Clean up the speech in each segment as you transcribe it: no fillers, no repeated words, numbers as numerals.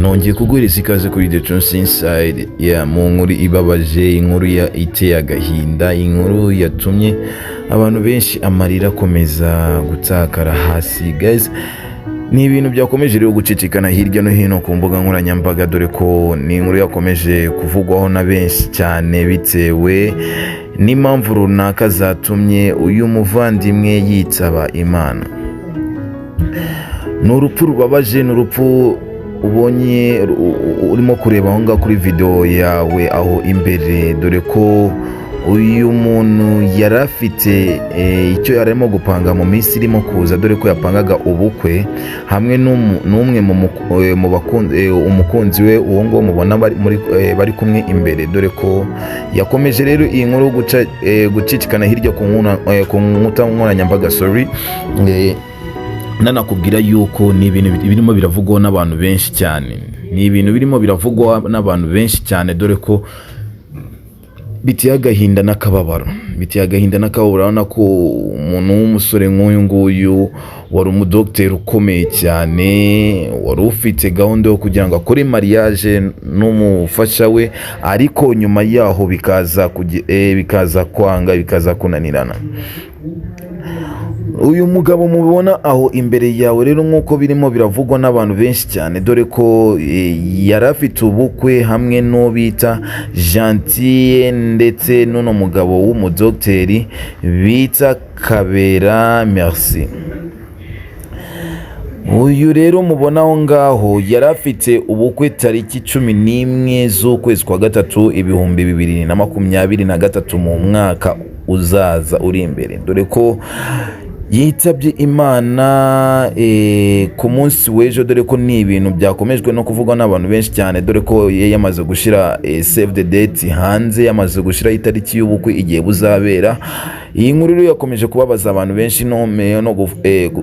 nongeye kuguhereza ikaze kuri The Truth Inside ya mu nkuru ibabaje, inkuru iteye agahinda, inkuru yatumye abantu benshi amarira akomeza gutakara hasi. Guys, ni ibintu byakomeje rero gucicikana hirya no hino ku mbuga nkoranyambaga, dore ko ni inkuru yakomeje kuvugwaho na benshi cyane bitewe n'impamvu runaka zatumye uyu muvandimwe yitaba Imana. Ni urupfu rubabaje, ni urupfu ubonye urimo kureba aho ngaho kuri video yawe aho imbere, dore ko uyu muntu yari afite icyo yarimo gupanga mu minsi irimo kuza, dore ko yapangaga ubukwe hamwe n'umwe mu umukunzi we, uwo ngo mubona bari kumwe imbere, dore ko yakomeje rero iyi nkuru gucicikana hirya ku nkuta nkoranyambaga. Nanakubwira yuko ni ibintu birimo biravugwa n'abantu benshi cyane, ni ibintu birimo biravugwa n'abantu benshi cyane, dore ko biteye agahinda n'akababaro, urabona ko umuntu w'umusore nk'uyu nguyu wari umudogiteri ukomeye cyane, wari ufite gahunda yo kugira ngo akore mariage n'umufasha we, ariko nyuma yaho bikaza kwanga, bikaza kunanirana. Uyu mugabo mubibona aho imbere yawe rero nk'uko birimo biravugwa n'abantu benshi cyane, dore ko yari afite ubukwe hamwe n'ubita Gentil ndetse n'uno mugabo w'umudogiteri bita Kabera Merci. Uyu rero mubona aho ngaho yari afite ubukwe tariki 11 z'ukwezi kwa gatatu 2023 mu mwaka uzaza uri imbere, dore ko yitabye Imana ku munsi w'ejo, dore ko ni ibintu byakomejwe no kuvugwa n'abantu benshi cyane, dore ko yamaze gushira save the date hanze, yamaze gushira itariki y'ubukwe igihe buzabera. Iyi nkuru rero yakomeje kubabaza abantu benshi, no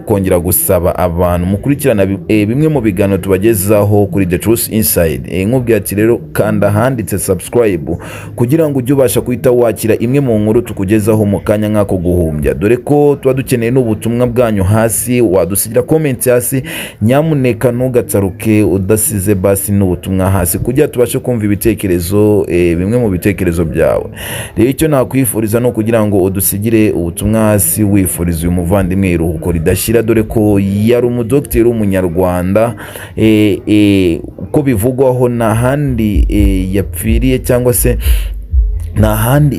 kongera gusaba abantu mukurikirana bimwe mu biganiro tubagezaho kuri The Truth Inside. Nkubwira ati rero kanda handitse subscribe kugira ngo ujye ubasha kuhita wakira imwe mu nkuru tukugezaho mu kanya nk'ako guhumbya, dore ko tuba dukeneye n'ubutumwa bwanyu hasi, wadusigira comment hasi, nyamuneka ntugatsaruke udasize basi n'ubutumwa hasi kugira tubashe kumva ibitekerezo, bimwe mu bitekerezo byawe. Rero icyo nakwifuriza no kugira ngo udusigire ubutumwa hasi wifuriza uyu muvandimwe iruhuko ridashira, dore ko yari umudogiteri w'umunyarwanda, uko bivugwaho nta handi yapfiriye cyangwa se nta handi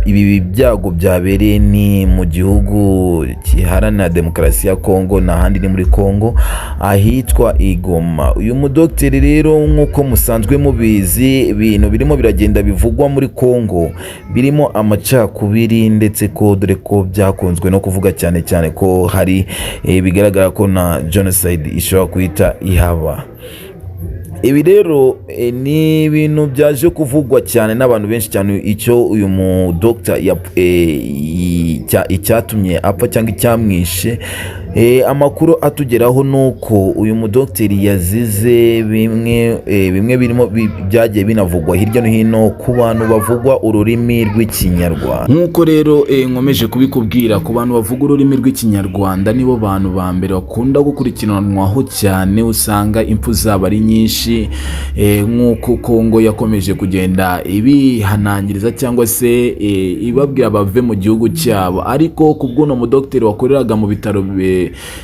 ibi byago byabereye ni mu gihugu kiharanira demokarasi ya Kongo, nta handi ni muri Kongo ahitwa Igoma. Uyu mudogiteri rero nk'uko musanzwe mubizi, ibintu birimo biragenda bivugwa muri Kongo birimo amacakubiri, ndetse ko dore ko byakunzwe no kuvuga cyane cyane ko hari bigaragara ko na genocide ishobora kuhita ihaba. Ibi rero ni ibintu byaje kuvugwa cyane n'abantu benshi cyane, icyo uyu mudokita icyatumye apfa cyangwa icyamwishe. Amakuru atugeraho nuko uyu mudokiteri yazize bimwe birimo byagiye binavugwa hirya no hino ku bantu bavugwa ururimi rw'ikinyarwanda. Nk'uko rero nkomeje kubikubwira, ku bantu bavuga ururimi rw'ikinyarwanda nibo bantu ba mbere bakunda gukurikiranwaho cyane, usanga impfu zabo ari nyinshi, nk'uko Kongo yakomeje kugenda ibihanangiriza cyangwa se ibabwira bave mu gihugu cyabo. Ariko kubw'uno mudokiteri wakoreraga mu bitaro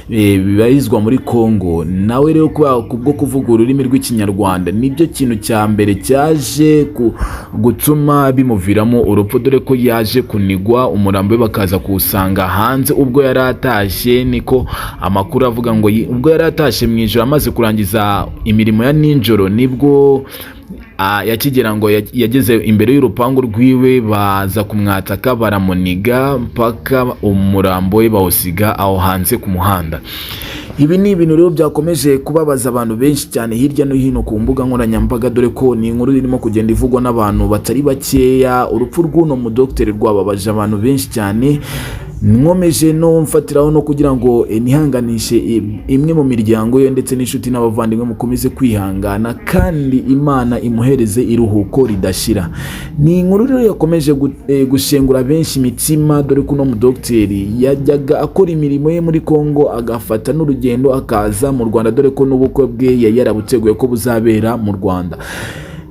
bibarizwa muri Kongo, nawe rero kubwo kuvuga ururimi rw'ikinyarwanda nibyo kintu cya mbere cyaje gutuma bimuviramo urupfu, dore ko yaje kunigwa, umurambo we bakaza kuwusanga hanze ubwo yari atashye. Niko amakuru avuga ngo ubwo yari atashye mu ijoro amaze kurangiza imirimo ya ninjoro, nibwo yakigera ngo yageze imbere y'urupangu rwiwe, baza kumwataka baramuniga mpaka umurambo we bawusiga aho hanze ku muhanda. Ibi ni ibintu rero byakomeje kubabaza abantu benshi cyane hirya no hino ku mbuga nkoranyambaga, dore ko ni inkuru irimo kugenda ivugwa n'abantu batari bakeya. Urupfu rw'uno mudokiteri rwababaje abantu benshi cyane, nkomeje no mfatiraho no kugira ngo nihanganishe imwe mu miryango ye ndetse n'inshuti n'abavandimwe mukomeze kwihangana kandi Imana imuhereze iruhuko ridashira. Ni inkuru rero yakomeje gushengura benshi imitima, dore ko no mu dogiteri yajyaga akora imirimo ye muri Kongo agafata n'urugendo akaza mu Rwanda, dore ko n'ubukwe bwe yarabuteguye ko buzabera mu Rwanda.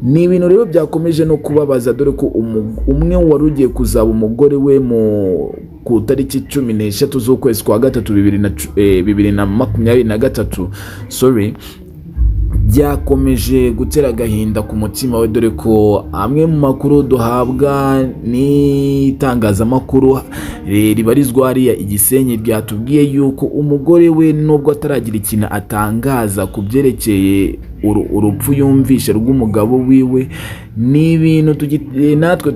Ni ibintu rero byakomeje no kubabaza, dore ko umwe wari ugiye kuzaba umugore we ku tariki 13 z'ukwezi kwa gatatu 2023 byakomeje gutera agahinda ku mutima we, dore ko amwe mu makuru duhabwa n'itangazamakuru ribarizwa hariya Igisenyi byatubwiye yuko umugore we nubwo ataragira ikintu atangaza ku byerekeye urupfu yumvishe rw'umugabo wiwe, ni ibintu natwe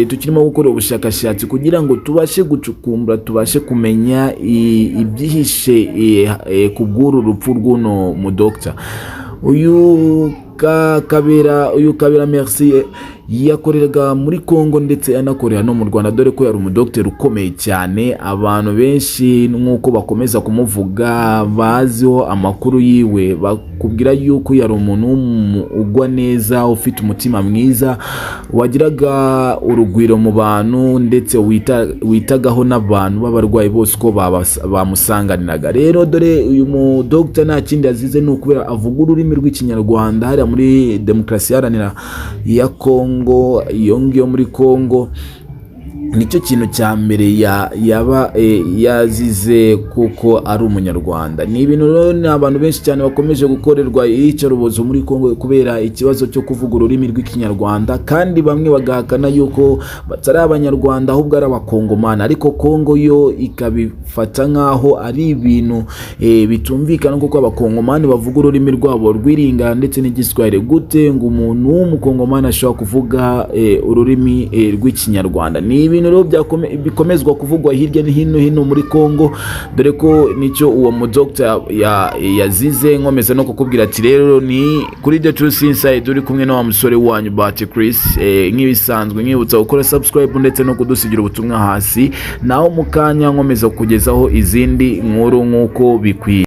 tukirimo gukora ubushakashatsi kugira ngo tubashe gucukumbura, tubashe kumenya ibyihishe ku bw'uru rupfu rw'uno mudokita. Uyu Kabera Merci yakoreraga muri Kongo ndetse anakorera no mu Rwanda, dore ko yari umudokiteri ukomeye cyane. Abantu benshi nk'uko bakomeza kumuvuga baziho amakuru yiwe, bakubwira yuko yari umuntu ugwa neza, ufite umutima mwiza, wagiraga urugwiro mu bantu ndetse witagaho n'abantu b'abarwayi bose ko bamusanganiraga. Rero dore uyu mudokiteri nta kindi azize ni ukubera avuga ururimi rw'Ikinyarwanda hariya muri demokarasi iharanira ya Kongo, iyo ngiyo muri Kongo. Nicyo kintu cya mbere yaba yazize kuko ari umunyarwanda. Ni ibintu rero n'abantu benshi cyane bakomeje gukorerwa iyicarubozo muri Kongo kubera ikibazo cyo kuvuga ururimi rw'Ikinyarwanda, kandi bamwe bagahakana yuko batari abanyarwanda ahubwo ari abakongomani, ariko Kongo yo ikabifata nk'aho ari ibintu bitumvikana kuko abakongomani bavuga ururimi rwabo rw'iringa ndetse n'igiswahili. Gute ngo umuntu w'umukongomani ashobora kuvuga ururimi rw'Ikinyarwanda? Ni ibintu rero bikomezwa kuvugwa hirya no hino muri Kongo, dore ko nicyo uwo mudokita yazize. Nkomeza no kukubwira ati rero ni kuri The Truth Inside uri kumwe na musore wanyu Bati Chris. Nk'ibisanzwe nkibutsa gukora subscribe ndetse no kudusigira ubutumwa hasi, naho mukanya nkomeza kugezaho izindi nkuru nk'uko bikwiye.